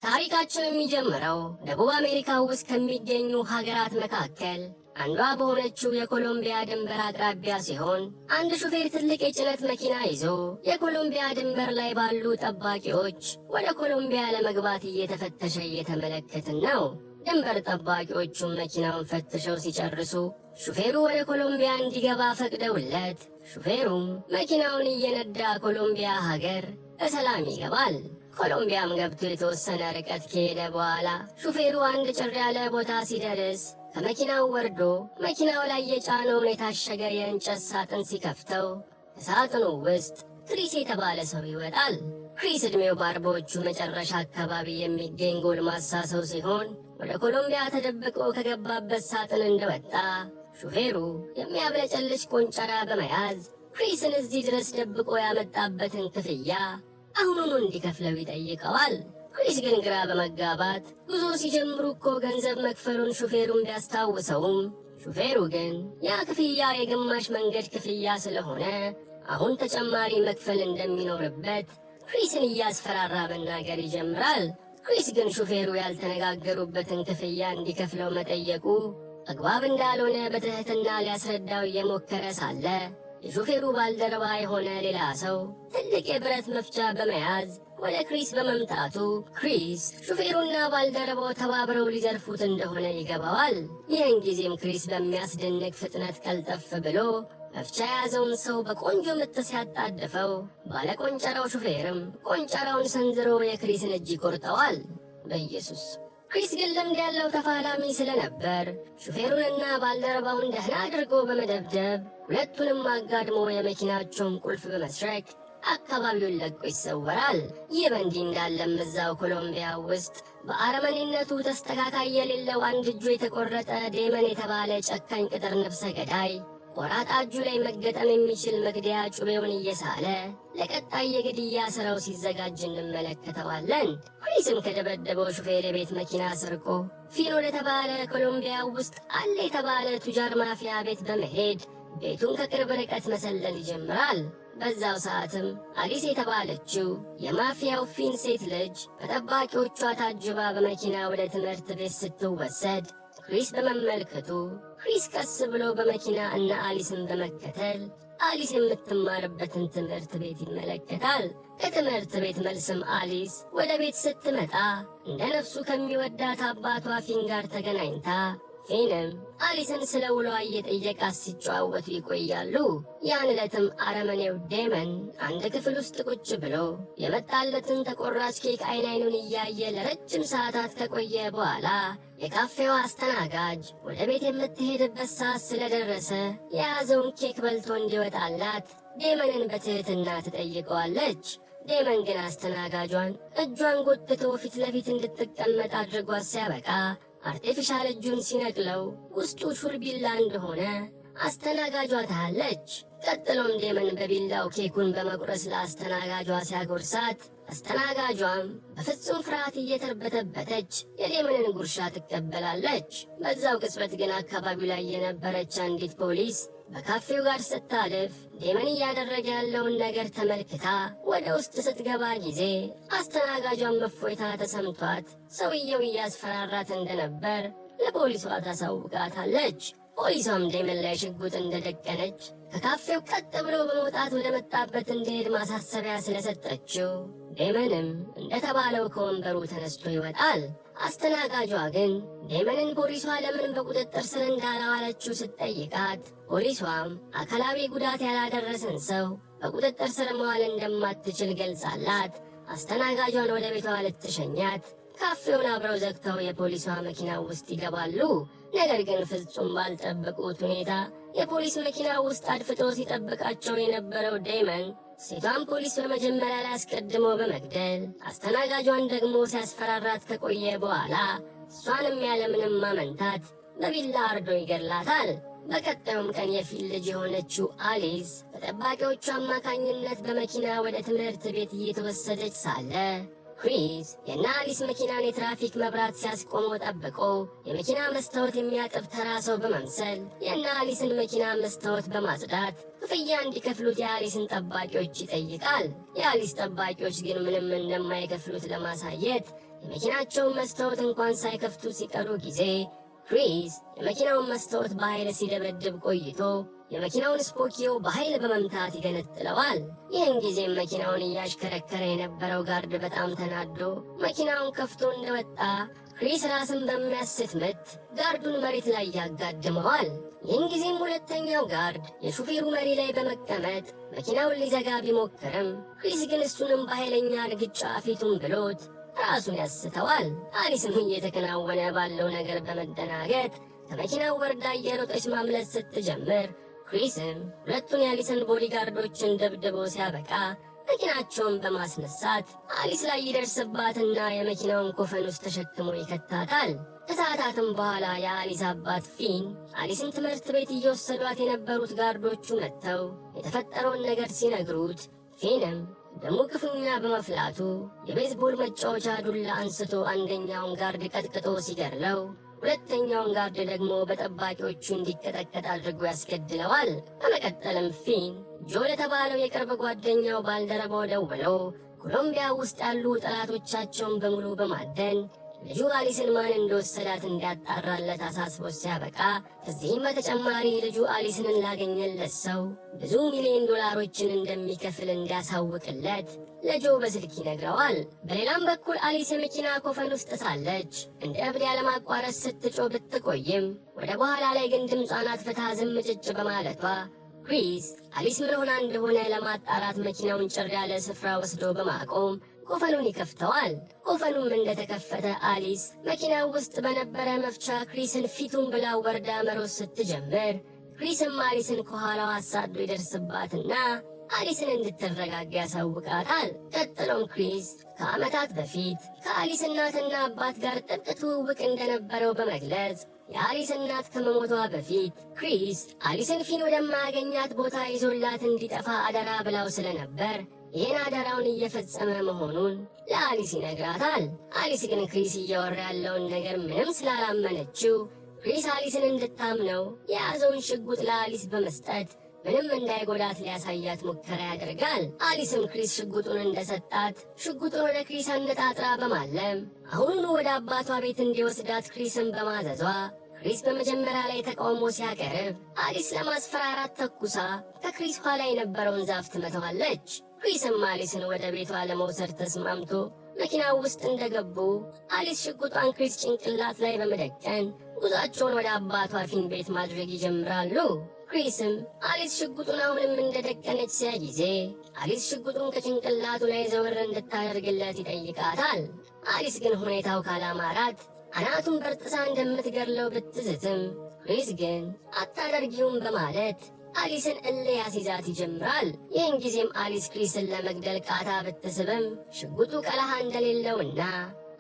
ታሪካችን የሚጀምረው ደቡብ አሜሪካ ውስጥ ከሚገኙ ሀገራት መካከል አንዷ በሆነችው የኮሎምቢያ ድንበር አቅራቢያ ሲሆን አንድ ሹፌር ትልቅ የጭነት መኪና ይዞ የኮሎምቢያ ድንበር ላይ ባሉ ጠባቂዎች ወደ ኮሎምቢያ ለመግባት እየተፈተሸ እየተመለከትን ነው። ድንበር ጠባቂዎቹም መኪናውን ፈትሸው ሲጨርሱ ሹፌሩ ወደ ኮሎምቢያ እንዲገባ ፈቅደውለት ሹፌሩም መኪናውን እየነዳ ኮሎምቢያ ሀገር በሰላም ይገባል። ኮሎምቢያም ገብቶ የተወሰነ ርቀት ከሄደ በኋላ ሹፌሩ አንድ ጭር ያለ ቦታ ሲደርስ ከመኪናው ወርዶ መኪናው ላይ የጫነውን የታሸገ የእንጨት ሳጥን ሲከፍተው ከሳጥኑ ውስጥ ክሪስ የተባለ ሰው ይወጣል። ክሪስ ዕድሜው በአርባዎቹ መጨረሻ አካባቢ የሚገኝ ጎልማሳ ሰው ሲሆን ወደ ኮሎምቢያ ተደብቆ ከገባበት ሳጥን እንደወጣ ሹፌሩ የሚያብለጨልጭ ቆንጨራ በመያዝ ክሪስን እዚህ ድረስ ደብቆ ያመጣበትን ክፍያ አሁኑኑ እንዲከፍለው ይጠይቀዋል። ክሪስ ግን ግራ በመጋባት ጉዞ ሲጀምሩ እኮ ገንዘብ መክፈሉን ሹፌሩን ቢያስታውሰውም ሹፌሩ ግን ያ ክፍያ የግማሽ መንገድ ክፍያ ስለሆነ አሁን ተጨማሪ መክፈል እንደሚኖርበት ክሪስን እያስፈራራ መናገር ይጀምራል። ክሪስ ግን ሹፌሩ ያልተነጋገሩበትን ክፍያ እንዲከፍለው መጠየቁ አግባብ እንዳልሆነ በትህትና ሊያስረዳው እየሞከረ ሳለ የሹፌሩ ባልደረባ የሆነ ሌላ ሰው ትልቅ የብረት መፍቻ በመያዝ ወደ ክሪስ በመምጣቱ ክሪስ ሹፌሩና ባልደረባው ተባብረው ሊዘርፉት እንደሆነ ይገባዋል። ይህን ጊዜም ክሪስ በሚያስደንቅ ፍጥነት ቀልጠፍ ብሎ መፍቻ የያዘውን ሰው በቆንጆ ምት ሲያጣድፈው ባለቆንጨራው ሹፌርም ቆንጨራውን ሰንዝሮ የክሪስን እጅ ይቆርጠዋል። በኢየሱስ! ክሪስ ግን ልምድ ያለው ተፋላሚ ስለነበር ሹፌሩንና ባልደረባውን ደህና አድርጎ በመደብደብ ሁለቱንም አጋድሞ የመኪናቸውን ቁልፍ በመስረቅ አካባቢውን ለቆ ይሰወራል። ይህ በእንዲህ እንዳለም እዛው ኮሎምቢያ ውስጥ በአረመኔነቱ ተስተካካይ የሌለው አንድ እጁ የተቆረጠ ዴመን የተባለ ጨካኝ ቅጥር ነፍሰ ገዳይ ቆራጣ እጁ ላይ መገጠም የሚችል መግደያ ጩቤውን እየሳለ ለቀጣይ የግድያ ስራው ሲዘጋጅ እንመለከተዋለን። ክሪስም ከደበደበው ሹፌር የቤት መኪና ሰርቆ ፊኖ ለተባለ ኮሎምቢያ ውስጥ አለ የተባለ ቱጃር ማፊያ ቤት በመሄድ ቤቱን ከቅርብ ርቀት መሰለል ይጀምራል። በዛው ሰዓትም አሊስ የተባለችው የማፊያው ፊን ሴት ልጅ በጠባቂዎቿ ታጅባ በመኪና ወደ ትምህርት ቤት ስትወሰድ ክሪስ በመመልከቱ ክሪስ ቀስ ብሎ በመኪና እና አሊስን በመከተል አሊስ የምትማርበትን ትምህርት ቤት ይመለከታል። ከትምህርት ቤት መልስም አሊስ ወደ ቤት ስትመጣ እንደ ነፍሱ ከሚወዳት አባቷ ፊን ጋር ተገናኝታ ፊንም አሊስን ስለ ውሏ እየጠየቃት ሲጨዋወቱ ይቆያሉ። ያን ዕለትም አረመኔው ዴመን አንድ ክፍል ውስጥ ቁጭ ብሎ የመጣለትን ተቆራጭ ኬክ አይኑን እያየ ለረጅም ሰዓታት ከቆየ በኋላ የካፌዋ አስተናጋጅ ወደ ቤት የምትሄድበት ሰዓት ስለደረሰ የያዘውን ኬክ በልቶ እንዲወጣላት ዴመንን በትህትና ትጠይቀዋለች። ዴመን ግን አስተናጋጇን እጇን ጎትቶ ፊት ለፊት እንድትቀመጥ አድርጓት ሲያበቃ አርቴፊሻል እጁን ሲነቅለው ውስጡ ሹል ቢላ እንደሆነ አስተናጋጇ ታያለች። ቀጥሎም ዴመን በቢላው ኬኩን በመቁረስ ለአስተናጋጇ ሲያጎርሳት አስተናጋጇም በፍጹም ፍርሃት እየተርበተበተች የዴመንን ጉርሻ ትቀበላለች። በዛው ቅጽበት ግን አካባቢው ላይ የነበረች አንዲት ፖሊስ በካፌው ጋር ስታልፍ ዴመን እያደረገ ያለውን ነገር ተመልክታ ወደ ውስጥ ስትገባ ጊዜ አስተናጋጇን እፎይታ ተሰምቷት ሰውየው እያስፈራራት እንደነበር ለፖሊሷ ታሳውቃታለች። ፖሊሷም ዴመን ላይ ሽጉጥ እንደደቀነች ከካፌው ቀጥ ብሎ በመውጣት ወደ መጣበት እንዲሄድ ማሳሰቢያ ስለሰጠችው ዴመንም እንደተባለው ከወንበሩ ተነስቶ ይወጣል። አስተናጋጇ ግን ዴመንን ፖሊሷ ለምን በቁጥጥር ስር እንዳላዋለችው ስትጠይቃት ፖሊሷም አካላዊ ጉዳት ያላደረሰን ሰው በቁጥጥር ስር መዋል እንደማትችል ገልጻላት አስተናጋጇን ወደ ቤቷ ልትሸኛት ካፌውን አብረው ዘግተው የፖሊሷ መኪና ውስጥ ይገባሉ። ነገር ግን ፍጹም ባልጠበቁት ሁኔታ የፖሊስ መኪና ውስጥ አድፍጦ ሲጠብቃቸው የነበረው ዴመን ሴቷን ፖሊስ በመጀመሪያ ላይ አስቀድሞ በመግደል አስተናጋጇን ደግሞ ሲያስፈራራት ከቆየ በኋላ እሷንም ያለምንም ማመንታት በቢላ አርዶ ይገድላታል። በቀጣዩም ቀን የፊን ልጅ የሆነችው አሊስ በጠባቂዎቹ አማካኝነት በመኪና ወደ ትምህርት ቤት እየተወሰደች ሳለ ክሪስ የእነ አሊስ መኪናን የትራፊክ መብራት ሲያስቆመው ጠብቆ የመኪና መስታወት የሚያጥብ ተራ ሰው በመምሰል የእነ አሊስን መኪና መስታወት በማጽዳት ክፍያ እንዲከፍሉት የአሊስን ጠባቂዎች ይጠይቃል። የአሊስ ጠባቂዎች ግን ምንም እንደማይከፍሉት ለማሳየት የመኪናቸውን መስታወት እንኳን ሳይከፍቱ ሲቀሩ ጊዜ ክሪስ የመኪናውን መስታወት በኃይል ሲደበድብ ቆይቶ የመኪናውን ስፖኪዮ በኃይል በመምታት ይገነጥለዋል። ይህን ጊዜም መኪናውን እያሽከረከረ የነበረው ጋርድ በጣም ተናዶ መኪናውን ከፍቶ እንደወጣ ክሪስ ራስን በሚያስት ምት ጋርዱን መሬት ላይ ያጋድመዋል። ይህን ጊዜም ሁለተኛው ጋርድ የሹፌሩ መሪ ላይ በመቀመጥ መኪናውን ሊዘጋ ቢሞክርም ክሪስ ግን እሱንም በኃይለኛ እርግጫ ፊቱን ብሎት ራሱን ያስተዋል። አሊስም እየተከናወነ ባለው ነገር በመደናገጥ ከመኪናው ወርዳ እየሮጠች ማምለጥ ስትጀምር ክሪስም ሁለቱን የአሊስን ቦዲጋርዶችን ደብድቦ ሲያበቃ መኪናቸውን በማስነሳት አሊስ ላይ ይደርስባትና የመኪናውን ኮፈን ውስጥ ተሸክሞ ይከታታል። ከሰዓታትም በኋላ የአሊስ አባት ፊን አሊስን ትምህርት ቤት እየወሰዷት የነበሩት ጋርዶቹ መጥተው የተፈጠረውን ነገር ሲነግሩት ፊንም ደሙ ክፉኛ በመፍላቱ የቤዝቦል መጫወቻ ዱላ አንስቶ አንደኛውን ጋርድ ቀጥቅጦ ሲገድለው ሁለተኛውን ጋርድ ደግሞ በጠባቂዎቹ እንዲቀጠቀጥ አድርጎ ያስገድለዋል። በመቀጠልም ፊን ጆ ለተባለው የቅርብ ጓደኛው ባልደረባው ደውሎ ኮሎምቢያ ውስጥ ያሉ ጠላቶቻቸውን በሙሉ በማደን ልጁ አሊስን ማን እንደወሰዳት እንዲያጣራለት አሳስቦ ሲያበቃ ከዚህም በተጨማሪ ልጁ አሊስን ላገኘለት ሰው ብዙ ሚሊዮን ዶላሮችን እንደሚከፍል እንዲያሳውቅለት ለጆ በስልክ ይነግረዋል። በሌላም በኩል አሊስ የመኪና ኮፈን ውስጥ ሳለች እንደ እብድ ያለማቋረጥ ስትጮህ ብትቆይም ወደ በኋላ ላይ ግን ድምጿን አጥፍታ ዝም ጭጭ በማለቷ ክሪስ አሊስ ምን ሆና እንደሆነ ለማጣራት መኪናውን ጭር ያለ ስፍራ ወስዶ በማቆም ኮፈኑን ይከፍተዋል። ኮፈኑም እንደተከፈተ አሊስ መኪናው ውስጥ በነበረ መፍቻ ክሪስን ፊቱን ብላ ወርዳ መሮጥ ስትጀምር ክሪስም አሊስን ከኋላው አሳዶ ይደርስባትና አሊስን እንድትረጋጋ ያሳውቃታል። ቀጥሎም ክሪስ ከዓመታት በፊት ከአሊስ እናትና አባት ጋር ጥብቅ ትውውቅ እንደነበረው በመግለጽ የአሊስ እናት ከመሞቷ በፊት ክሪስ አሊስን ፊን ወደማያገኛት ቦታ ይዞላት እንዲጠፋ አደራ ብላው ስለነበር ይህን አደራውን እየፈጸመ መሆኑን ለአሊስ ይነግራታል። አሊስ ግን ክሪስ እያወራ ያለውን ነገር ምንም ስላላመነችው ክሪስ አሊስን እንድታምነው የያዘውን ሽጉጥ ለአሊስ በመስጠት ምንም እንዳይጎዳት ሊያሳያት ሙከራ ያደርጋል። አሊስም ክሪስ ሽጉጡን እንደሰጣት ሽጉጡን ወደ ክሪስ አነጣጥራ በማለም አሁኑኑ ወደ አባቷ ቤት እንዲወስዳት ክሪስን በማዘዟ ክሪስ በመጀመሪያ ላይ ተቃውሞ ሲያቀርብ አሊስ ለማስፈራራት ተኩሳ ከክሪስ ኋላ የነበረውን ዛፍ ትመታዋለች። ክሪስም አሊስን ወደ ቤቷ ለመውሰድ ተስማምቶ መኪናው ውስጥ እንደገቡ አሊስ ሽጉጧን ክሪስ ጭንቅላት ላይ በመደቀን ጉዟቸውን ወደ አባቷ ፊን ቤት ማድረግ ይጀምራሉ። ክሪስም አሊስ ሽጉጡን አሁንም እንደደቀነች ሲያ ጊዜ አሊስ ሽጉጡን ከጭንቅላቱ ላይ ዘወር እንድታደርግለት ይጠይቃታል። አሊስ ግን ሁኔታው ካላማራት አናቱን በርጥሳ እንደምትገድለው ብትዝትም ክሪስ ግን አታደርጊውም በማለት አሊስን እልህ ያስይዛት ይጀምራል። ይህን ጊዜም አሊስ ክሪስን ለመግደል ቃታ ብትስብም ሽጉጡ ቀለሃ እንደሌለውና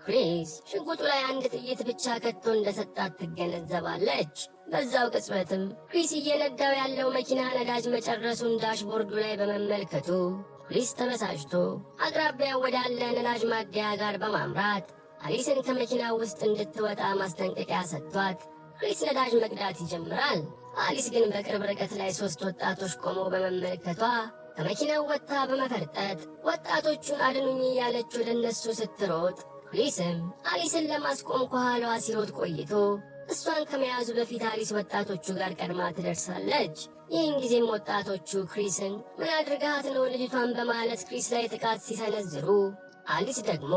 ክሪስ ሽጉጡ ላይ አንድ ጥይት ብቻ ከቶ እንደሰጣት ትገነዘባለች። በዛው ቅጽበትም ክሪስ እየነዳው ያለው መኪና ነዳጅ መጨረሱን ዳሽቦርዱ ላይ በመመልከቱ ክሪስ ተበሳጭቶ አቅራቢያው ወዳለ ነዳጅ ማደያ ጋር በማምራት አሊስን ከመኪናው ውስጥ እንድትወጣ ማስጠንቀቂያ ሰጥቷት ክሪስ ነዳጅ መቅዳት ይጀምራል። አሊስ ግን በቅርብ ርቀት ላይ 3 ወጣቶች ቆመው በመመልከቷ ከመኪናው ወጥታ በመፈርጠጥ ወጣቶቹን አድኑኝ እያለች ወደ እነሱ ስትሮጥ ክሪስም አሊስን ለማስቆም ከኋላዋ ሲሮጥ ቆይቶ እሷን ከመያዙ በፊት አሊስ ወጣቶቹ ጋር ቀድማ ትደርሳለች። ይህን ጊዜም ወጣቶቹ ክሪስን ምን አድርጋት ነው ልጅቷን በማለት ክሪስ ላይ ጥቃት ሲሰነዝሩ አሊስ ደግሞ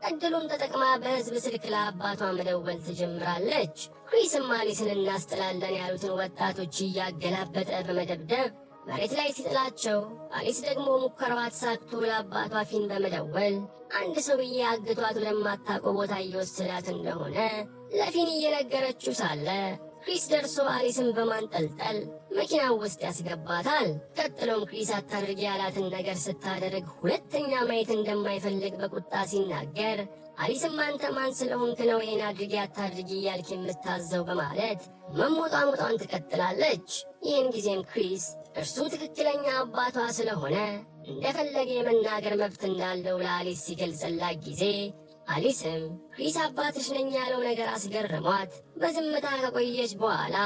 እድሉን ተጠቅማ በህዝብ ስልክ ለአባቷ መደወል ትጀምራለች። ክሪስም አሊስን እናስጥላለን ያሉትን ወጣቶች እያገላበጠ በመደብደብ መሬት ላይ ሲጥላቸው አሊስ ደግሞ ሙከራዋ ተሳክቶ ለአባቷ ፊን በመደወል አንድ ሰውዬ አግቷት ወደማታውቀው ቦታ እየወሰዳት እንደሆነ ለፊን እየነገረችው ሳለ ክሪስ ደርሶ አሊስን በማንጠልጠል መኪናው ውስጥ ያስገባታል። ቀጥሎም ክሪስ አታድርጊ ያላትን ነገር ስታደርግ ሁለተኛ ማየት እንደማይፈልግ በቁጣ ሲናገር አሊስም አንተ ማን ስለሆንክ ነው ይህን አድርጊ አታድርጊ እያልክ የምታዘው በማለት መሞጣሞጧን ትቀጥላለች። ይህን ጊዜም ክሪስ እርሱ ትክክለኛ አባቷ ስለሆነ እንደፈለገ የመናገር መብት እንዳለው ለአሊስ ሲገልጽላት ጊዜ አሊስም ክሪስ አባትሽ ነኝ ያለው ነገር አስገርሟት በዝምታ ከቆየች በኋላ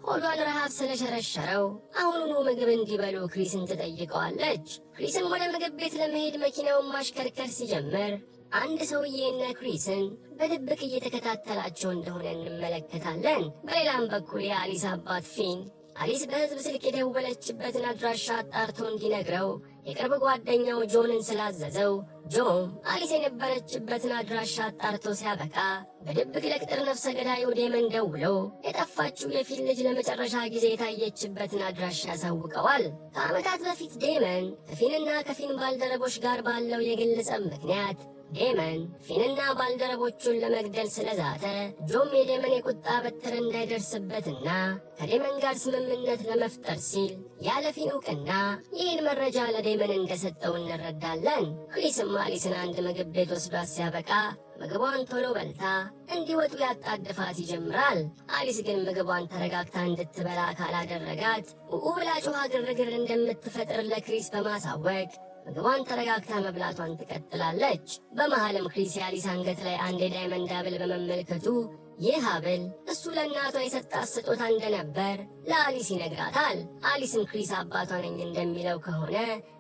ሆዷን ረሃብ ስለሸረሸረው አሁኑኑ ምግብ እንዲበሉ ክሪስን ትጠይቀዋለች። ክሪስም ወደ ምግብ ቤት ለመሄድ መኪናውን ማሽከርከር ሲጀምር አንድ ሰውዬ እነ ክሪስን በድብቅ እየተከታተላቸው እንደሆነ እንመለከታለን። በሌላም በኩል የአሊስ አባት ፊን አሊስ በህዝብ ስልክ የደወለችበትን አድራሻ አጣርቶ እንዲነግረው የቅርብ ጓደኛው ጆንን ስላዘዘው ጆም አሊስ የነበረችበትን አድራሻ አጣርቶ ሲያበቃ በድብቅ ለቅጥር ነፍሰ ገዳዩ ዴመን ደውሎ የጠፋችው የፊን ልጅ ለመጨረሻ ጊዜ የታየችበትን አድራሻ ያሳውቀዋል። ከዓመታት በፊት ዴመን ከፊንና ከፊን ባልደረቦች ጋር ባለው የግል ጸብ ምክንያት ዴመን ፊንና ባልደረቦቹን ለመግደል ስለዛተ ጆም የዴመን የቁጣ በትር እንዳይደርስበትና ከዴመን ጋር ስምምነት ለመፍጠር ሲል ያለ ፊን እውቅና ይህን መረጃ ለዴመን እንደሰጠው እንረዳለን። ክሪስም አሊስን አንድ ምግብ ቤት ወስዷት ሲያበቃ ምግቧን ቶሎ በልታ እንዲወጡ ያጣድፋት ይጀምራል። አሊስ ግን ምግቧን ተረጋግታ እንድትበላ ካላደረጋት ብላ ጮኻ ግርግር እንደምትፈጥር ለክሪስ በማሳወቅ ምግቧን ተረጋግታ መብላቷን ትቀጥላለች። በመሃልም ክሪስ የአሊስ አንገት ላይ አንድ የዳይመንድ ሐብል በመመልከቱ ይህ ሐብል እሱ ለእናቷ የሰጣት ስጦታ እንደነበር ለአሊስ ይነግራታል። አሊስም ክሪስ አባቷ ነኝ እንደሚለው ከሆነ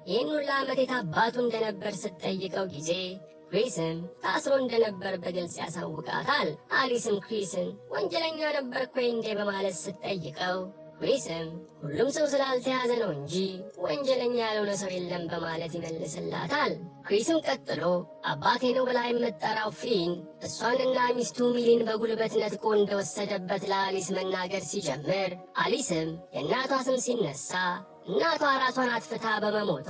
ይህን ሁሉ ዓመት የት አባቱ እንደነበር ስትጠይቀው ጊዜ ክሪስም ታስሮ እንደነበር በግልጽ ያሳውቃታል። አሊስም ክሪስን ወንጀለኛ ነበርኩ ወይ እንዴ በማለት ስትጠይቀው ክሪስም ሁሉም ሰው ስላልተያዘ ነው እንጂ ወንጀለኛ ያልሆነ ሰው የለም በማለት ይመልስላታል። ክሪስም ቀጥሎ አባቴ ነው ብላ የምትጠራው ፊን እሷንና ሚስቱ ሚሊን በጉልበት ነጥቆ እንደወሰደበት ለአሊስ መናገር ሲጀምር አሊስም የእናቷ ስም ሲነሳ እናቷ ራሷን አጥፍታ በመሞቷ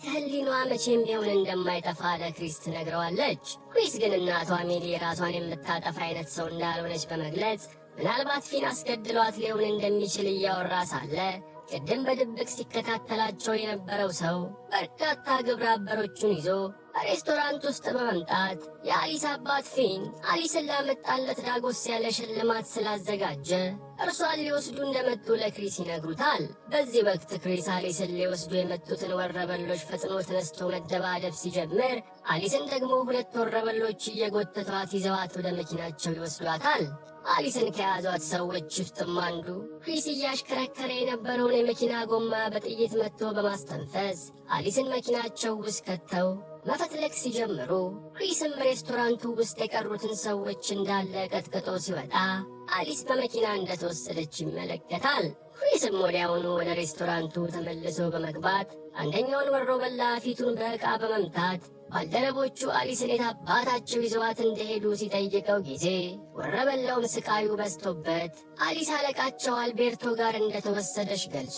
ከህሊኗ መቼም ቢሆን እንደማይጠፋ ለክሪስ ትነግረዋለች። ክሪስ ግን እናቷ ሚሊ ራሷን የምታጠፋ አይነት ሰው እንዳልሆነች በመግለጽ ምናልባት ፊን አስገድሏት ሊሆን እንደሚችል እያወራ ሳለ ቅድም በድብቅ ሲከታተላቸው የነበረው ሰው በርካታ ግብረ አበሮቹን ይዞ ሬስቶራንት ውስጥ በመምጣት የአሊስ አባት ፊን አሊስን ላመጣለት ዳጎስ ያለ ሽልማት ስላዘጋጀ እርሷን ሊወስዱ እንደመጡ ለክሪስ ይነግሩታል። በዚህ ወቅት ክሪስ አሊስን ሊወስዱ የመጡትን ወረበሎች ፈጥኖ ተነስቶ መደባደብ ሲጀምር አሊስን ደግሞ ሁለት ወረበሎች እየጎተቷት ይዘዋት ወደ መኪናቸው ይወስዷታል። አሊስን ከያዟት ሰዎች ውስጥም አንዱ ክሪስ እያሽከረከረ የነበረውን የመኪና ጎማ በጥይት መትቶ በማስተንፈስ አሊስን መኪናቸው ውስጥ ከተው መፈትለክ ሲጀምሩ ክሪስም ሬስቶራንቱ ውስጥ የቀሩትን ሰዎች እንዳለ ቀጥቅጦ ሲወጣ አሊስ በመኪና እንደተወሰደች ይመለከታል። ክሪስም ወዲያውኑ ወደ ሬስቶራንቱ ተመልሶ በመግባት አንደኛውን ወሮበላ ፊቱን በዕቃ በመምታት ባልደረቦቹ አሊስን የት አባታቸው ይዘዋት እንደሄዱ ሲጠይቀው ጊዜ ወረበላውም ስቃዩ በዝቶበት አሊስ አለቃቸው አልቤርቶ ጋር እንደተወሰደች ገልጾ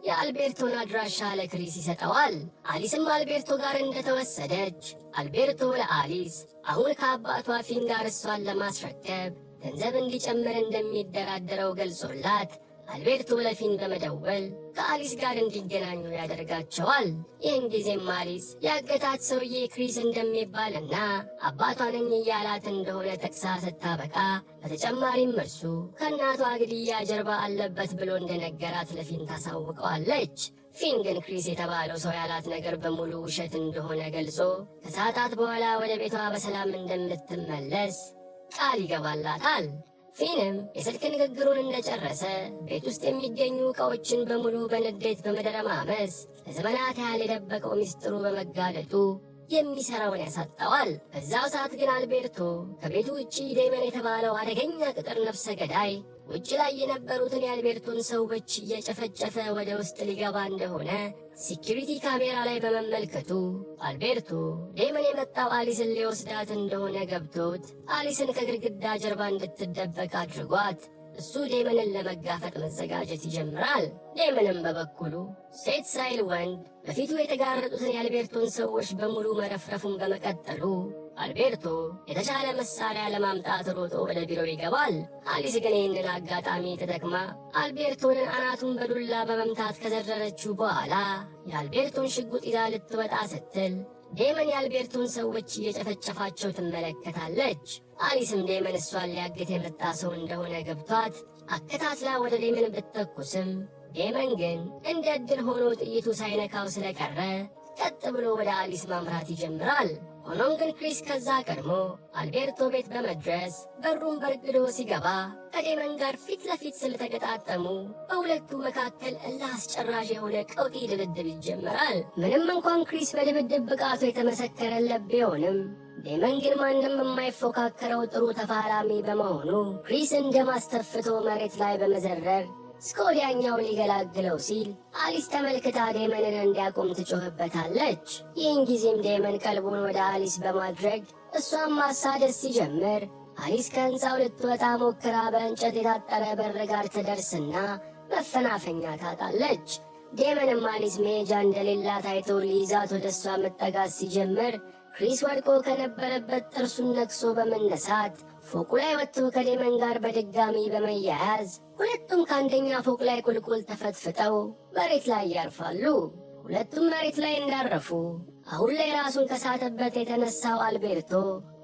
የአልቤርቶን አድራሻ ለክሪስ ይሰጠዋል። አሊስም አልቤርቶ ጋር እንደተወሰደች አልቤርቶ ለአሊስ አሁን ከአባቷ ፊን ጋር እሷን ለማስረከብ ገንዘብ እንዲጨምር እንደሚደራደረው ገልጾላት አልቤርቶ ለፊን በመደወል ከአሊስ ጋር እንዲገናኙ ያደርጋቸዋል። ይህን ጊዜም አሊስ ያገታት ሰውዬ ክሪስ እንደሚባልና አባቷ ነኝ እያላት እንደሆነ ጠቅሳ ስታበቃ በተጨማሪም እርሱ ከእናቷ ግድያ ጀርባ አለበት ብሎ እንደነገራት ለፊን ታሳውቀዋለች። ፊን ግን ክሪስ የተባለው ሰው ያላት ነገር በሙሉ ውሸት እንደሆነ ገልጾ ከሰዓታት በኋላ ወደ ቤቷ በሰላም እንደምትመለስ ቃል ይገባላታል። ፊንም የስልክ ንግግሩን እንደጨረሰ ቤት ውስጥ የሚገኙ ዕቃዎችን በሙሉ በንዴት በመደረማመስ ለዘመናት ያህል የደበቀው ሚስጥሩ በመጋለጡ የሚሰራውን ያሳጣዋል። በዛው ሰዓት ግን አልቤርቶ ከቤቱ ውጪ ዴመን የተባለው አደገኛ ቅጥር ነፍሰ ገዳይ ውጭ ላይ የነበሩትን የአልቤርቶን ሰዎች እየጨፈጨፈ ወደ ውስጥ ሊገባ እንደሆነ ሴኪሪቲ ካሜራ ላይ በመመልከቱ አልቤርቶ ዴመን የመጣው አሊስን ሊወስዳት እንደሆነ ገብቶት አሊስን ከግድግዳ ጀርባ እንድትደበቅ አድርጓት እሱ ዴመንን ለመጋፈጥ መዘጋጀት ይጀምራል። ዴመንም በበኩሉ ሴት ሳይል ወንድ በፊቱ የተጋረጡትን የአልቤርቶን ሰዎች በሙሉ መረፍረፉን በመቀጠሉ አልቤርቶ የተሻለ መሳሪያ ለማምጣት ሮጦ ወደ ቢሮው ይገባል። አሊስ ግን ይህንን አጋጣሚ ተጠቅማ አልቤርቶንን አናቱን በዱላ በመምታት ከዘረረችው በኋላ የአልቤርቶን ሽጉጥ ይዛ ልትወጣ ስትል ዴመን የአልቤርቶን ሰዎች እየጨፈጨፋቸው ትመለከታለች። አሊስም ዴመን እሷን ሊያግት የመጣ ሰው እንደሆነ ገብቷት አከታትላ ወደ ዴመን ብትተኩስም ዴመን ግን እንደ ዕድል ሆኖ ጥይቱ ሳይነካው ስለቀረ ቀጥ ብሎ ወደ አሊስ ማምራት ይጀምራል። ሆኖም ግን ክሪስ ከዛ ቀድሞ አልቤርቶ ቤት በመድረስ በሩን በርግዶ ሲገባ ከዴመን ጋር ፊት ለፊት ስለተገጣጠሙ በሁለቱ መካከል እልህ አስጨራሽ የሆነ ቀውጢ ድብድብ ይጀምራል። ምንም እንኳን ክሪስ በድብድብ ብቃቱ የተመሰከረለት ቢሆንም ዴመን ግን ማንም የማይፎካከረው ጥሩ ተፋላሚ በመሆኑ ክሪስን እንደማስተፍቶ መሬት ላይ በመዘረር እስከ ወዲያኛው ሊገላግለው ሲል አሊስ ተመልክታ ዴመንን እንዲያቆም ትጮህበታለች። ይህን ጊዜም ዴመን ቀልቡን ወደ አሊስ በማድረግ እሷን ማሳደድ ሲጀምር አሊስ ከህንፃው ልትወጣ ሞክራ በእንጨት የታጠረ በር ጋር ትደርስና መፈናፈኛ ታጣለች። ዴመንም አሊስ መሄጃ እንደሌላት አይቶ ሊይዛት ወደ እሷ መጠጋት ሲጀምር ክሪስ ወድቆ ከነበረበት ጥርሱን ነክሶ በመነሳት ፎቁ ላይ ወጥቶ ከዴመን ጋር በድጋሚ በመያያዝ ሁለቱም ከአንደኛ ፎቅ ላይ ቁልቁል ተፈትፍጠው መሬት ላይ ያርፋሉ። ሁለቱም መሬት ላይ እንዳረፉ አሁን ላይ ራሱን ከሳተበት የተነሳው አልቤርቶ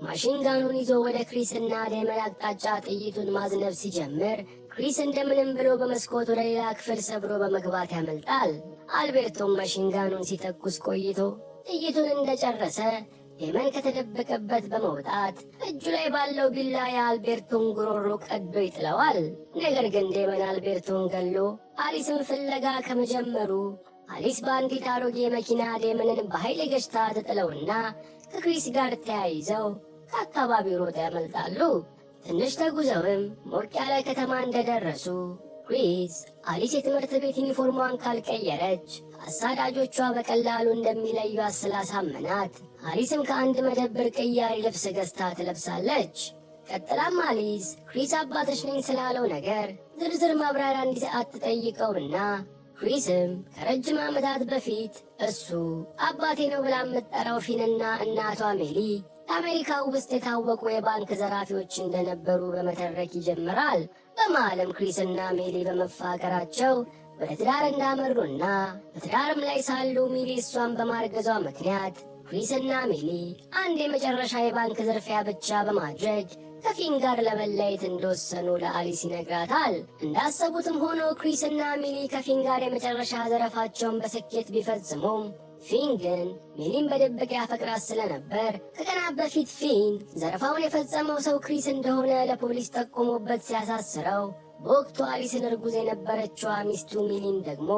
ማሽንጋኑን ይዞ ወደ ክሪስና ዴመን አቅጣጫ ጥይቱን ማዝነብ ሲጀምር ክሪስ እንደምንም ብሎ በመስኮት ወደ ሌላ ክፍል ሰብሮ በመግባት ያመልጣል። አልቤርቶም ማሽንጋኑን ሲተኩስ ቆይቶ ጥይቱን እንደጨረሰ ዴመን ከተደበቀበት በመውጣት እጁ ላይ ባለው ቢላ የአልቤርቶን ጉሮሮ ቀዶ ይጥለዋል። ነገር ግን ዴመን አልቤርቶን ገሎ አሊስን ፍለጋ ከመጀመሩ አሊስ በአንዲት አሮጌ መኪና ዴመንን በኃይል ገጭታ ትጥለውና ከክሪስ ጋር ተያይዘው ከአካባቢው ሮጠ ያመልጣሉ። ትንሽ ተጉዘውም ሞቅ ያለ ከተማ እንደደረሱ ክሪስ አሊስ የትምህርት ቤት ዩኒፎርሟን ካልቀየረች አሳዳጆቿ በቀላሉ እንደሚለዩት ስላሳመናት አሊስም ከአንድ መደብር ቅያሪ ልብስ ገዝታ ትለብሳለች። ቀጥላም አሊስ ክሪስ አባትሽ ነኝ ስላለው ነገር ዝርዝር ማብራሪያ እንዲሰጥ ትጠይቀውና ክሪስም ከረጅም ዓመታት በፊት እሱ አባቴ ነው ብላ የምትጠራው ፊንና እናቷ ሜሊ አሜሪካ ውስጥ የታወቁ የባንክ ዘራፊዎች እንደነበሩ በመተረክ ይጀምራል። በመሃልም ክሪስና ሜሊ በመፋቀራቸው ወደ ትዳር እንዳመሩና በትዳርም ላይ ሳሉ ሜሊ እሷን በማርገዟ ምክንያት ክሪስና ሜሊ አንድ የመጨረሻ የባንክ ዝርፊያ ብቻ በማድረግ ከፊን ጋር ለመለየት እንደወሰኑ ለአሊስ ይነግራታል። እንዳሰቡትም ሆኖ ክሪስና ሜሊ ከፊን ጋር የመጨረሻ ዘረፋቸውን በስኬት ቢፈጽሙም ፊን ግን ሜሊን በድብቅ ያፈቅራት ስለነበር ከቀናት በፊት ፊን ዘረፋውን የፈጸመው ሰው ክሪስ እንደሆነ ለፖሊስ ጠቁሞበት ሲያሳስረው በወቅቱ አሊስን እርጉዝ የነበረችዋ ሚስቱ ሜሊን ደግሞ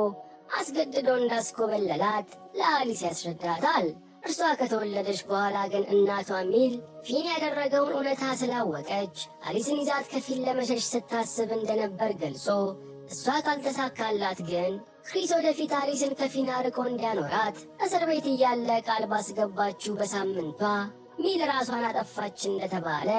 አስገድዶ እንዳስኮበለላት ለአሊስ ያስረዳታል። እርሷ ከተወለደች በኋላ ግን እናቷ ሜል ፊን ያደረገውን እውነታ ስላወቀች አሊስን ይዛት ከፊን ለመሸሽ ስታስብ እንደነበር ገልጾ እሷ ካልተሳካላት ግን ክሪስ ወደፊት አሊስን ከፊን አርቆ እንዲያኖራት እስር ቤት እያለ ቃል ባስገባችው በሳምንቷ ሜል ራሷን አጠፋች እንደተባለ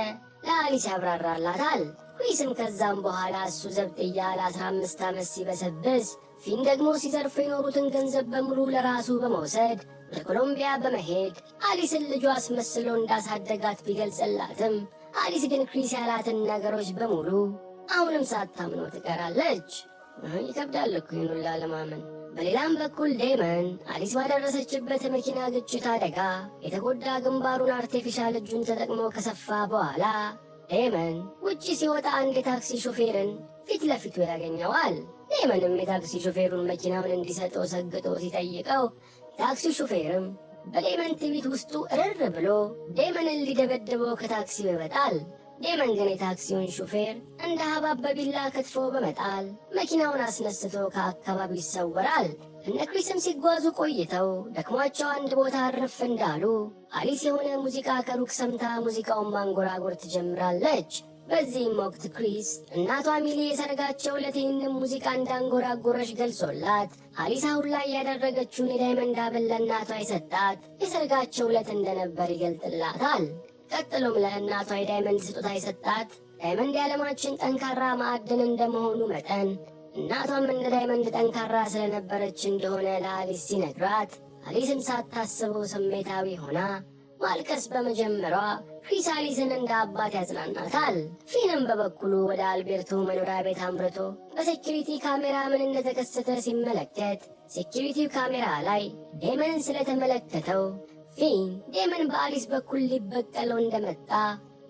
ለአሊስ ያብራራላታል። ክሪስም ከዛም በኋላ እሱ ዘብጥያ ለ15 ዓመት ሲበሰብስ ፊን ደግሞ ሲዘርፉ የኖሩትን ገንዘብ በሙሉ ለራሱ በመውሰድ ወደ ኮሎምቢያ በመሄድ አሊስን ልጇ አስመስሎ እንዳሳደጋት ቢገልጽላትም አሊስ ግን ክሪስ ያላትን ነገሮች በሙሉ አሁንም ሳታምነው ትቀራለች። ይከብዳል እኮ ይህን ሁላ ለማመን። በሌላም በኩል ዴመን አሊስ ባደረሰችበት የመኪና ግጭት አደጋ የተጎዳ ግንባሩን አርቴፊሻል እጁን ተጠቅሞ ከሰፋ በኋላ ዴመን ውጪ ሲወጣ አንድ የታክሲ ሾፌርን ፊት ለፊቱ ያገኘዋል። ዴመንም የታክሲ ሾፌሩን መኪናውን እንዲሰጠው ሰግጦ ሲጠይቀው የታክሲ ሾፌርም በዴመን ትዕቢት ውስጡ እርር ብሎ ዴመንን ሊደበድበው ከታክሲው ይወጣል። ዴመን ግን የታክሲውን ሹፌር እንደ ሀባብ በቢላ ከትፎ በመጣል መኪናውን አስነስቶ ከአካባቢው ይሰወራል። እነ ክሪስም ሲጓዙ ቆይተው ደክሟቸው አንድ ቦታ አረፍ እንዳሉ አሊስ የሆነ ሙዚቃ ከሩቅ ሰምታ ሙዚቃውን ማንጎራጎር ትጀምራለች። በዚህም ወቅት ክሪስ እናቷ ሚሊ የሰርጋቸው ዕለት ይህንን ሙዚቃ እንዳንጎራጎረች ገልጾላት አሊስ አሁን ላይ ያደረገችውን የዳይመንድ ሐብል ለእናቷ የሰጣት የሰርጋቸው ዕለት እንደነበር ይገልጥላታል። ቀጥሎም ለእናቷ የዳይመንድ ስጦታ የሰጣት ዳይመንድ የዓለማችን ጠንካራ ማዕድን እንደመሆኑ መጠን እናቷም እንደ ዳይመንድ ጠንካራ ስለነበረች እንደሆነ ለአሊስ ሲነግራት አሊስም ሳታስበው ስሜታዊ ሆና ማልቀስ በመጀመሯ ክሪስ አሊስን እንደ አባት ያጽናናታል። ፊንም በበኩሉ ወደ አልቤርቶ መኖሪያ ቤት አምርቶ በሴኪሪቲ ካሜራ ምን እንደተከሰተ ሲመለከት ሴኪሪቲው ካሜራ ላይ ዴመንን ስለተመለከተው ፊን ዴመን በአሊስ በኩል ሊበቀለው እንደመጣ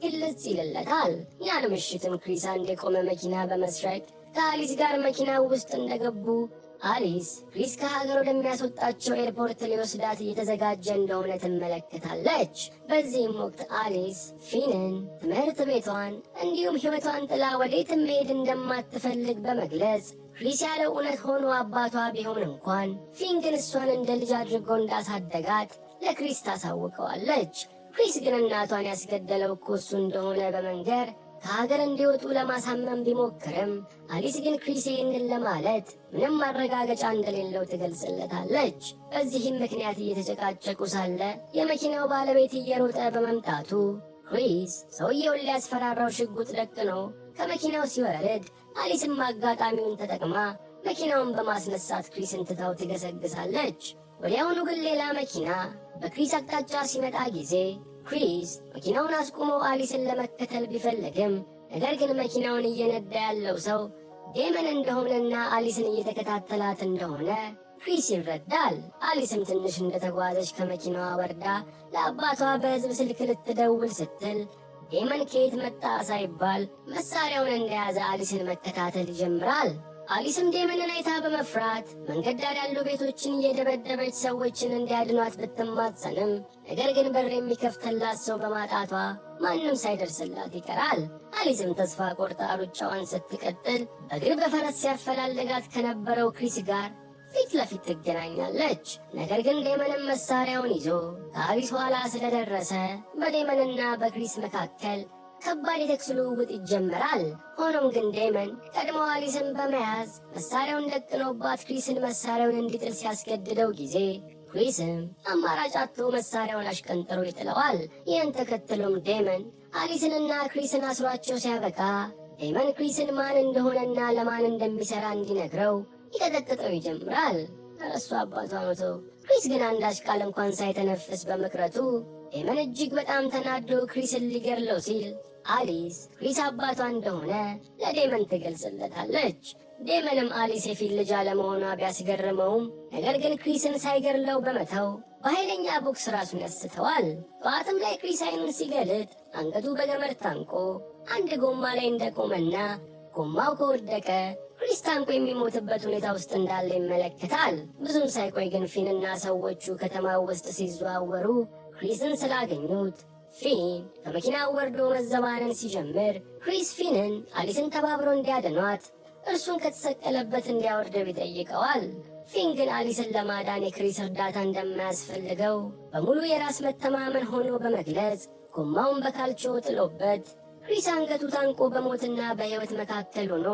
ግልጽ ይልለታል። ያን ምሽትም ክሪስ አንድ የቆመ መኪና በመስረቅ ከአሊስ ጋር መኪና ውስጥ እንደገቡ አሊስ ክሪስ ከሀገር ወደሚያስወጣቸው ኤርፖርት ሊወስዳት እየተዘጋጀ እንደሆነ ትመለከታለች። በዚህም ወቅት አሊስ ፊንን ትምህርት ቤቷን እንዲሁም ሕይወቷን ጥላ ወዴትም መሄድ እንደማትፈልግ በመግለጽ ክሪስ ያለው እውነት ሆኖ አባቷ ቢሆን እንኳን ፊን ግን እሷን እንደ ልጅ አድርጎ እንዳሳደጋት ለክሪስ ታሳውቀዋለች። ክሪስ ግን እናቷን ያስገደለው እኮ እሱ እንደሆነ በመንገር ከሀገር እንዲወጡ ለማሳመን ቢሞክርም አሊስ ግን ክሪስ ይህንን ለማለት ምንም ማረጋገጫ እንደሌለው ትገልጽለታለች። በዚህም ምክንያት እየተጨቃጨቁ ሳለ የመኪናው ባለቤት እየሮጠ በመምጣቱ ክሪስ ሰውየውን ሊያስፈራራው ሽጉጥ ደቅኖ ከመኪናው ሲወርድ አሊስም አጋጣሚውን ተጠቅማ መኪናውን በማስነሳት ክሪስን ትታው ትገሰግሳለች። ወዲያውኑ ግን ሌላ መኪና በክሪስ አቅጣጫ ሲመጣ ጊዜ ክሪስ መኪናውን አስቁሞ አሊስን ለመከተል ቢፈልግም ነገር ግን መኪናውን እየነዳ ያለው ሰው ዴመን እንደሆነና አሊስን እየተከታተላት እንደሆነ ክሪስ ይረዳል። አሊስም ትንሽ እንደተጓዘች ከመኪናዋ ወርዳ ለአባቷ በሕዝብ ስልክ ልትደውል ስትል ዴመን ከየት መጣ ሳይባል መሳሪያውን እንደያዘ አሊስን መከታተል ይጀምራል። አሊስም ዴመንን አይታ በመፍራት መንገድ ዳር ያሉ ቤቶችን እየደበደበች ሰዎችን እንዲያድኗት ብትማጸንም ነገር ግን በር የሚከፍትላት ሰው በማጣቷ ማንም ሳይደርስላት ይቀራል። አሊስም ተስፋ ቆርጣ ሩጫዋን ስትቀጥል በእግር በፈረስ ሲያፈላልጋት ከነበረው ክሪስ ጋር ፊት ለፊት ትገናኛለች። ነገር ግን ዴመንም መሳሪያውን ይዞ ከአሊስ ኋላ ስለደረሰ በዴመንና በክሪስ መካከል ከባድ የተኩስ ልውውጥ ይጀመራል። ሆኖም ግን ዴመን ቀድሞ አሊስን በመያዝ መሳሪያውን ደቅኖባት ክሪስን መሳሪያውን እንዲጥል ሲያስገድደው ጊዜ ክሪስም አማራጭ አጥቶ መሳሪያውን አሽቀንጥሮ ይጥለዋል። ይህን ተከትሎም ዴመን አሊስንና ክሪስን አስሯቸው ሲያበቃ ዴመን ክሪስን ማን እንደሆነና ለማን እንደሚሰራ እንዲነግረው ይቀጠቅጠው ይጀምራል። እሱ አባቷ ሞቶ ክሪስ ግን አንዳች ቃል እንኳን ሳይተነፍስ በመቅረቱ ዴመን እጅግ በጣም ተናዶ ክሪስን ሊገድለው ሲል አሊስ ክሪስ አባቷ እንደሆነ ለዴመን ትገልጽለታለች። ዴመንም አሊስ የፊት ልጅ አለመሆኗ ቢያስገርመውም ነገር ግን ክሪስን ሳይገድለው በመተው በኃይለኛ ቦክስ ራሱን ያስተዋል። ጠዋትም ላይ ክሪስ አይኑን ሲገልጥ አንገቱ በገመድ ታንቆ አንድ ጎማ ላይ እንደቆመና ጎማው ከወደቀ ክሪስ ታንቆ የሚሞትበት ሁኔታ ውስጥ እንዳለ ይመለከታል። ብዙም ሳይቆይ ግን ፊንና ሰዎቹ ከተማው ውስጥ ሲዘዋወሩ ክሪስን ስላገኙት ፊን ከመኪናው ወርዶ መዘባነን ሲጀምር ክሪስ ፊንን አሊስን ተባብሮ እንዲያድኗት እርሱን ከተሰቀለበት እንዲያወርደው ይጠይቀዋል። ፊን ግን አሊስን ለማዳን የክሪስ እርዳታ እንደማያስፈልገው በሙሉ የራስ መተማመን ሆኖ በመግለጽ ጎማውን በካልቾ ጥሎበት ክሪስ አንገቱ ታንቆ በሞትና በሕይወት መካከል ሆኖ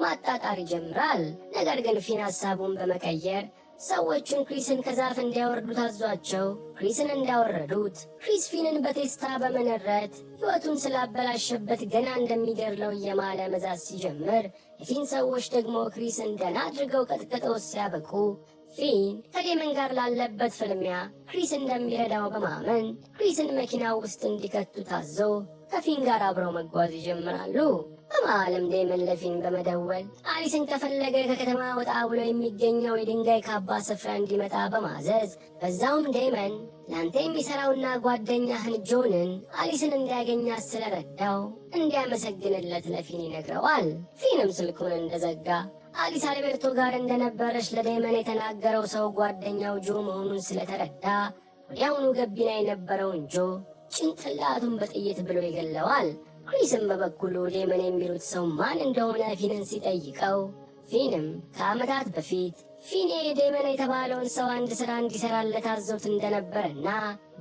ማጣጣር ይጀምራል። ነገር ግን ፊን ሐሳቡን በመቀየር ሰዎቹን ክሪስን ከዛፍ እንዲያወርዱ ታዟቸው ክሪስን እንዳወረዱት ክሪስ ፊንን በቴስታ በመነረት ሕይወቱን ስላበላሸበት ገና እንደሚገድለው እየማለ መዛዝ ሲጀምር የፊን ሰዎች ደግሞ ክሪስን ደህና አድርገው ቀጥቅጠው ሲያበቁ ፊን ከዴመን ጋር ላለበት ፍልሚያ ክሪስ እንደሚረዳው በማመን ክሪስን መኪናው ውስጥ እንዲከቱ ታዞ ከፊን ጋር አብረው መጓዝ ይጀምራሉ። በመሃልም ዴመን ለፊን በመደወል አሊስን ከፈለገ ከከተማ ወጣ ብሎ የሚገኘው የድንጋይ ካባ ስፍራ እንዲመጣ በማዘዝ በዛውም ዴመን ለአንተ የሚሠራውና ጓደኛህን ጆንን አሊስን እንዲያገኛት ስለረዳው እንዲያመሰግንለት ለፊን ይነግረዋል። ፊንም ስልኩን እንደዘጋ አሊስ አልቤርቶ ጋር እንደነበረች ለዴመን የተናገረው ሰው ጓደኛው ጆ መሆኑን ስለተረዳ ወዲያውኑ ገቢና የነበረውን ጆ ጭንቅላቱን በጥይት ብሎ ይገለዋል። ክሪስም በበኩሉ ዴመን የሚሉት ሰው ማን እንደሆነ ፊንን ሲጠይቀው ፊንም ከዓመታት በፊት ፊን ዴመን የተባለውን ሰው አንድ ሥራ እንዲሠራለት አዘውት እንደነበረና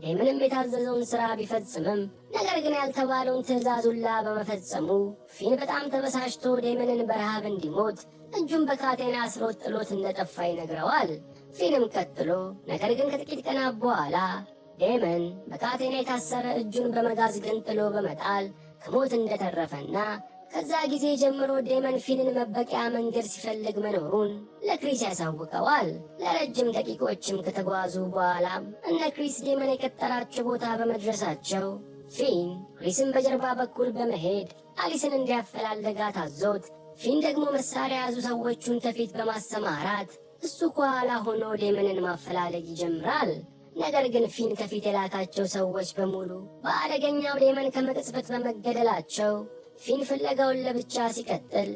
ዴመንም የታዘዘውን ሥራ ቢፈጽምም ነገር ግን ያልተባለውን ትዕዛዙላ በመፈጸሙ ፊን በጣም ተበሳጭቶ ዴመንን በረሃብ እንዲሞት እጁን በካቴና አስሮት ጥሎት እንደጠፋ ይነግረዋል። ፊንም ቀጥሎ ነገር ግን ከጥቂት ቀናት በኋላ ዴመን በካቴና የታሰረ እጁን በመጋዝ ገንጥሎ በመጣል ከሞት እንደተረፈና ከዛ ጊዜ ጀምሮ ዴመን ፊንን መበቂያ መንገድ ሲፈልግ መኖሩን ለክሪስ ያሳውቀዋል። ለረጅም ደቂቆችም ከተጓዙ በኋላም እነ ክሪስ ዴመን የቀጠራቸው ቦታ በመድረሳቸው ፊን ክሪስን በጀርባ በኩል በመሄድ አሊስን እንዲያፈላልጋት አዞት ፊን ደግሞ መሳሪያ ያዙ ሰዎቹን ከፊት በማሰማራት እሱ ከኋላ ሆኖ ዴመንን ማፈላለግ ይጀምራል። ነገር ግን ፊን ከፊት የላካቸው ሰዎች በሙሉ በአደገኛው ዴመን ከመቅጽበት በመገደላቸው ፊን ፍለጋውን ለብቻ ሲቀጥል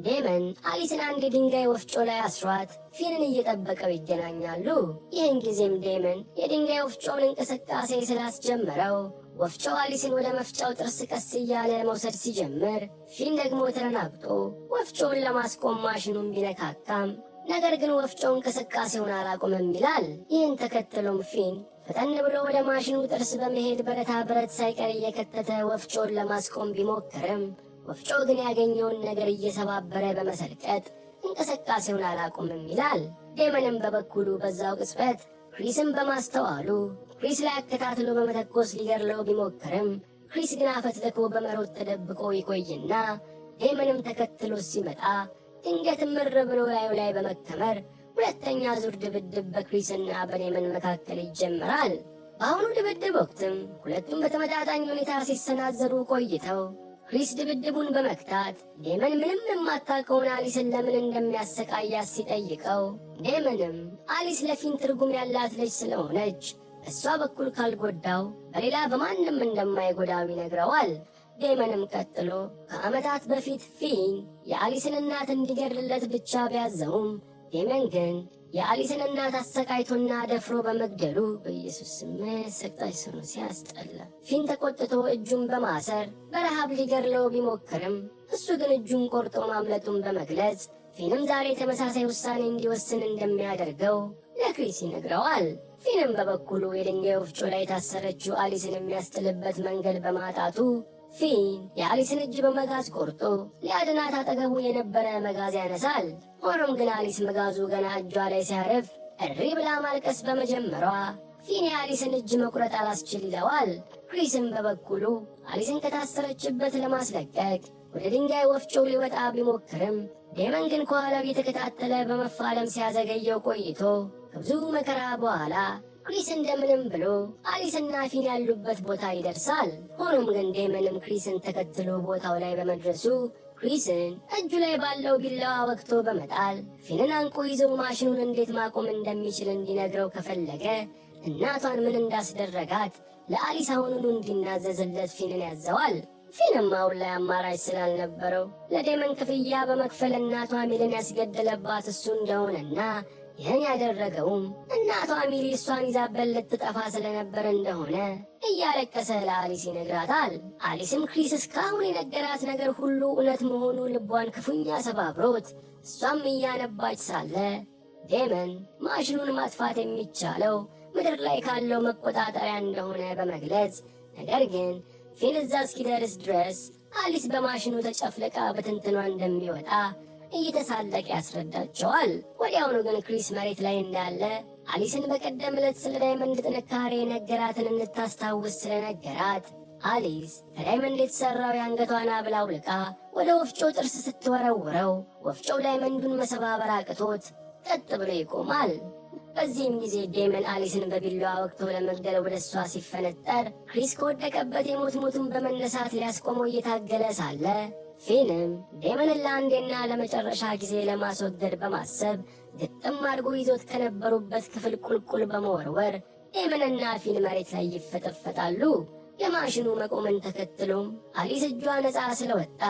ዴመን አሊስን አንድ የድንጋይ ወፍጮ ላይ አስሯት ፊንን እየጠበቀው ይገናኛሉ። ይህን ጊዜም ዴመን የድንጋይ ወፍጮውን እንቅስቃሴ ስላስጀመረው ወፍጮው አሊስን ወደ መፍጫው ጥርስ ቀስ እያለ መውሰድ ሲጀምር ፊን ደግሞ ተደናግጦ ወፍጮውን ለማስቆም ማሽኑን ቢነካካም ነገር ግን ወፍጮው እንቅስቃሴውን አላቆመም ይላል። ይህን ተከትሎም ፊን ፈጠን ብሎ ወደ ማሽኑ ጥርስ በመሄድ ብረታ ብረት ሳይቀር እየከተተ ወፍጮን ለማስቆም ቢሞክርም ወፍጮ ግን ያገኘውን ነገር እየሰባበረ በመሰልቀጥ እንቅስቃሴውን አላቆምም ይላል። ዴመንም በበኩሉ በዛው ቅጽበት ክሪስን በማስተዋሉ ክሪስ ላይ አከታትሎ በመተኮስ ሊገድለው ቢሞክርም ክሪስ ግን አፈትልኮ በመሮጥ ተደብቆ ይቆይና ዴመንም ተከትሎ ሲመጣ ድንገት ምር ብሎ ላዩ ላይ በመከመር ሁለተኛ ዙር ድብድብ በክሪስና በዴመን መካከል ይጀምራል። በአሁኑ ድብድብ ወቅትም ሁለቱም በተመጣጣኝ ሁኔታ ሲሰናዘሩ ቆይተው ክሪስ ድብድቡን በመክታት ዴመን ምንም የማታውቀውን አሊስን ለምን እንደሚያሰቃያት ሲጠይቀው ዴመንም አሊስ ለፊን ትርጉም ያላት ልጅ ስለሆነች እሷ በኩል ካልጎዳው በሌላ በማንም እንደማይጎዳው ይነግረዋል። ዴመንም ቀጥሎ ከዓመታት በፊት ፊን የአሊስን እናት እንዲገድልለት ብቻ ቢያዘውም ዴመን ግን የአሊስን እናት አሰቃይቶና ደፍሮ በመግደሉ በኢየሱስ ስም ሰቅጣጭ ሰው ነው፣ ሲያስጠላ። ፊን ተቆጥቶ እጁን በማሰር በረሃብ ሊገድለው ቢሞክርም እሱ ግን እጁን ቆርጦ ማምለጡን በመግለጽ ፊንም ዛሬ ተመሳሳይ ውሳኔ እንዲወስን እንደሚያደርገው ለክሪስ ይነግረዋል። ፊንም በበኩሉ የድንጋይ ወፍጮ ላይ የታሰረችው አሊስን የሚያስጥልበት መንገድ በማጣቱ ፊን የአሊስን እጅ በመጋዝ ቆርጦ ሊያድናት አጠገቡ የነበረ መጋዝ ያነሳል። ሆኖም ግን አሊስ መጋዙ ገና እጇ ላይ ሲያርፍ እሪ ብላ ማልቀስ በመጀመሯ ፊን የአሊስን እጅ መቁረጥ አላስችል ይለዋል። ክሪስም በበኩሉ አሊስን ከታሰረችበት ለማስለቀቅ ወደ ድንጋይ ወፍጮ ሊወጣ ቢሞክርም ዴመን ግን ከኋላው እየተከታተለ በመፋለም ሲያዘገየው ቆይቶ ከብዙ መከራ በኋላ ክሪስ እንደምንም ብሎ አሊስና ፊን ያሉበት ቦታ ይደርሳል። ሆኖም ግን ዴመንም ክሪስን ተከትሎ ቦታው ላይ በመድረሱ ክሪስን እጁ ላይ ባለው ቢላዋ ወቅቶ በመጣል ፊንን አንቆ ይዞ ማሽኑን እንዴት ማቆም እንደሚችል እንዲነግረው ከፈለገ እናቷን ምን እንዳስደረጋት ለአሊስ አሁኑኑ እንዲናዘዝለት ፊንን ያዘዋል። ፊንም አሁን ላይ አማራጭ ስላልነበረው ለዴመን ክፍያ በመክፈል እናቷ ሚልን ያስገደለባት እሱ እንደሆነና ይህን ያደረገውም እናቷ ሚሊ እሷን ይዛበት ልትጠፋ ስለነበር እንደሆነ እያለቀሰ ለአሊስ ይነግራታል። አሊስም ክሪስ እስካሁን የነገራት ነገር ሁሉ እውነት መሆኑ ልቧን ክፉኛ ሰባብሮት እሷም እያነባች ሳለ ዴመን ማሽኑን ማጥፋት የሚቻለው ምድር ላይ ካለው መቆጣጠሪያ እንደሆነ በመግለጽ ነገር ግን ፊን እዛ እስኪደርስ ድረስ አሊስ በማሽኑ ተጨፍለቃ በትንትኗ እንደሚወጣ እየተሳለቀ ያስረዳቸዋል። ወዲያውኑ ግን ክሪስ መሬት ላይ እንዳለ አሊስን በቀደም ዕለት ስለ ዳይመንድ ጥንካሬ ነገራትን እንድታስታውስ ስለነገራት አሊስ ከዳይመንድ የተሰራው የአንገቷን ሐብል አውልቃ ወደ ወፍጮ ጥርስ ስትወረውረው ወፍጮው ዳይመንዱን መሰባበር አቅቶት ቀጥ ብሎ ይቆማል። በዚህም ጊዜ ዴመን አሊስን በቢላዋ ወቅቶ ለመግደል ወደ እሷ ሲፈነጠር ክሪስ ከወደቀበት የሞት ሞቱን በመነሳት ሊያስቆመው እየታገለ ሳለ ፊንም ዴመንን ለአንዴና ለመጨረሻ ጊዜ ለማስወገድ በማሰብ ግጥም አድርጎ ይዞት ከነበሩበት ክፍል ቁልቁል በመወርወር ዴመንና ፊን መሬት ላይ ይፈጠፈጣሉ። የማሽኑ መቆምን ተከትሎም አሊስ እጇ ነፃ ስለወጣ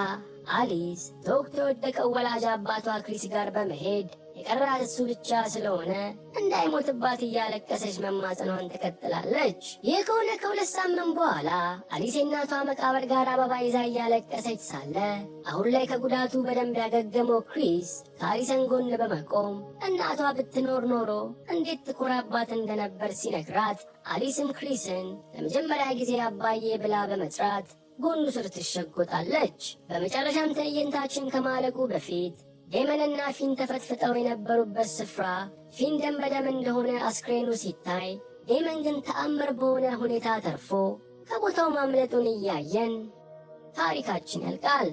አሊስ ተወቅቶ የወደቀው ወላጅ አባቷ ክሪስ ጋር በመሄድ የቀራት እሱ ብቻ ስለሆነ እንዳይሞትባት እያለቀሰች መማጸኗን ትቀጥላለች። ይህ ከሆነ ከሁለት ሳምንት በኋላ አሊስ የእናቷ መቃብር ጋር አበባ ይዛ እያለቀሰች ሳለ አሁን ላይ ከጉዳቱ በደንብ ያገገመው ክሪስ ከአሊሰን ጎን በመቆም እናቷ ብትኖር ኖሮ እንዴት ትኮራባት እንደነበር ሲነግራት አሊስም ክሪስን ለመጀመሪያ ጊዜ አባዬ ብላ በመጥራት ጎኑ ስር ትሸጎጣለች። በመጨረሻም ትዕይንታችን ከማለቁ በፊት ዴመንና ፊን ተፈትፍጠው የነበሩበት ስፍራ ፊን ደም በደም እንደሆነ አስክሬኑ ሲታይ ዴመን ግን ተአምር በሆነ ሁኔታ ተርፎ ከቦታው ማምለጡን እያየን ታሪካችን ያልቃል።